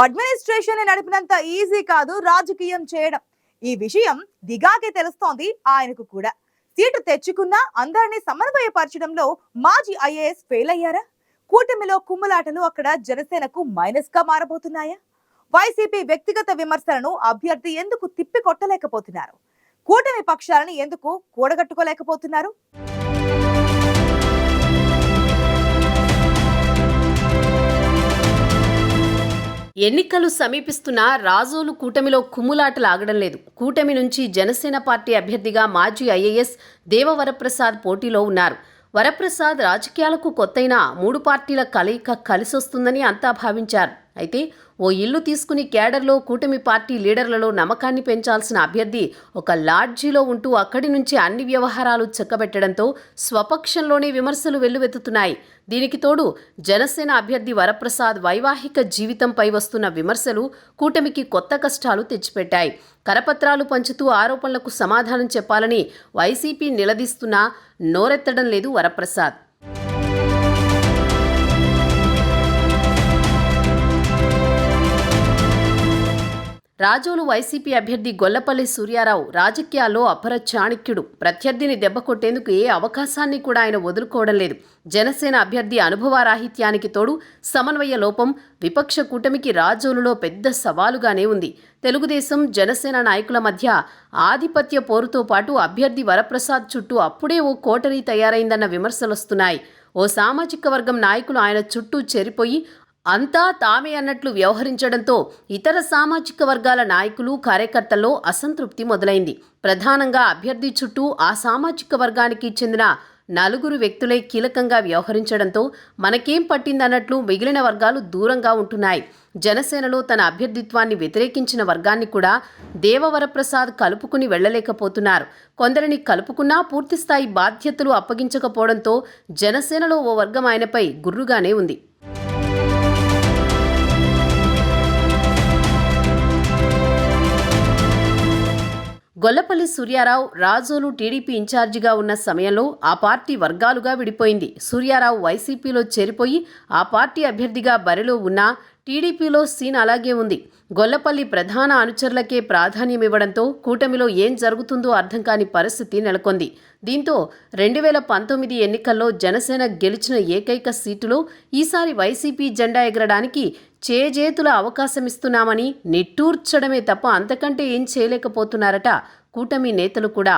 Administration నడిపినంత easy కాదు రాజకీయం చేయడం. ఈ విషయం దిగాకే తెలుస్తోంది ఆయనకు కూడా. సీటు తెచ్చుకున్నా అందరినీ సమన్వయపరచడంలో మాజీ ఐఏఎస్ ఫెయిల్ అయ్యారా? కూటమిలో కుమ్ములాటలు అక్కడ జనసేనకు మైనస్ గా మారబోతున్నాయా? వైసీపీ వ్యక్తిగత విమర్శలను అభ్యర్థి ఎందుకు తిప్పి కొట్టలేకపోతున్నారు? కూటమి పక్షాలను ఎందుకు కూడగట్టుకోలేకపోతున్నారు? ఎన్నికలు సమీపిస్తున్నా రాజోలు కూటమిలో కుమ్ములాటలు ఆగడం లేదు. కూటమి నుంచి జనసేన పార్టీ అభ్యర్థిగా మాజీ ఐఏఎస్ దేవవరప్రసాద్ పోటీలో ఉన్నారు. వరప్రసాద్ రాజకీయాలకు కొత్తైన 3 పార్టీల కలయిక కలిసొస్తుందని అంతా భావించారు. అయితే ఓ ఇల్లు తీసుకుని కేడర్లో కూటమి పార్టీ లీడర్లలో నమ్మకాన్ని పెంచాల్సిన అభ్యర్థి ఒక లాడ్జీలో ఉంటూ అక్కడి నుంచి అన్ని వ్యవహారాలు చక్కబెట్టడంతో స్వపక్షంలోనే విమర్శలు వెల్లువెత్తుతున్నాయి. దీనికి తోడు జనసేన అభ్యర్థి వరప్రసాద్ వైవాహిక జీవితంపై వస్తున్న విమర్శలు కూటమికి కొత్త కష్టాలు తెచ్చిపెట్టాయి. కరపత్రాలు పంచుతూ ఆరోపణలకు సమాధానం చెప్పాలని వైసీపీ నిలదీస్తున్నా నోరెత్తడం లేదు వరప్రసాద్. రాజోలు వైసీపీ అభ్యర్థి గొల్లపల్లి సూర్యారావు రాజకీయాల్లో అపర చాణక్యుడు. ప్రత్యర్థిని దెబ్బకొట్టేందుకు ఏ అవకాశాన్ని కూడా ఆయన వదులుకోవడం లేదు. జనసేన అభ్యర్థి అనుభవరాహిత్యానికి తోడు సమన్వయ లోపం విపక్ష కూటమికి రాజోలులో పెద్ద సవాలుగానే ఉంది. తెలుగుదేశం జనసేన నాయకుల మధ్య ఆధిపత్య పోరుతో పాటు అభ్యర్థి వరప్రసాద్ చుట్టూ అప్పుడే ఓ కోటరీ తయారైందన్న విమర్శలొస్తున్నాయి. ఓ సామాజిక వర్గం నాయకులు ఆయన చుట్టూ చేరిపోయి అంతా తామే అన్నట్లు వ్యవహరించడంతో ఇతర సామాజిక వర్గాల నాయకులు కార్యకర్తల్లో అసంతృప్తి మొదలైంది. ప్రధానంగా అభ్యర్థి చుట్టూ ఆ సామాజిక వర్గానికి చెందిన 4 వ్యక్తులే కీలకంగా వ్యవహరించడంతో మనకేం పట్టిందన్నట్లు మిగిలిన వర్గాలు దూరంగా ఉంటున్నాయి. జనసేనలో తన అభ్యర్థిత్వాన్ని వ్యతిరేకించిన వర్గాన్ని కూడా దేవవరప్రసాద్ కలుపుకుని వెళ్లలేకపోతున్నారు. కొందరిని కలుపుకున్నా పూర్తిస్థాయి బాధ్యతలు అప్పగించకపోవడంతో జనసేనలో ఓ వర్గం ఆయనపై గుర్రుగానే ఉంది. గొల్లపల్లి సూర్యారావు రాజోలు టీడీపీ ఇన్ఛార్జిగా ఉన్న సమయంలో ఆ పార్టీ వర్గాలుగా విడిపోయింది. సూర్యారావు వైసీపీలో చేరిపోయి ఆ పార్టీ అభ్యర్థిగా బరిలో ఉన్నా టీడీపీలో సీన్ అలాగే ఉంది. గొల్లపల్లి ప్రధాన అనుచరులకే ప్రాధాన్యం ఇవ్వడంతో కూటమిలో ఏం జరుగుతుందో అర్థం కాని పరిస్థితి నెలకొంది. దీంతో 2019 ఎన్నికల్లో జనసేన గెలిచిన ఏకైక సీటులో ఈసారి వైసీపీ జెండా ఎగరడానికి చేజేతుల అవకాశమిస్తున్నామని నిట్టూర్చడమే తప్ప అంతకంటే ఏం చేయలేకపోతున్నారట కూటమి నేతలు కూడా.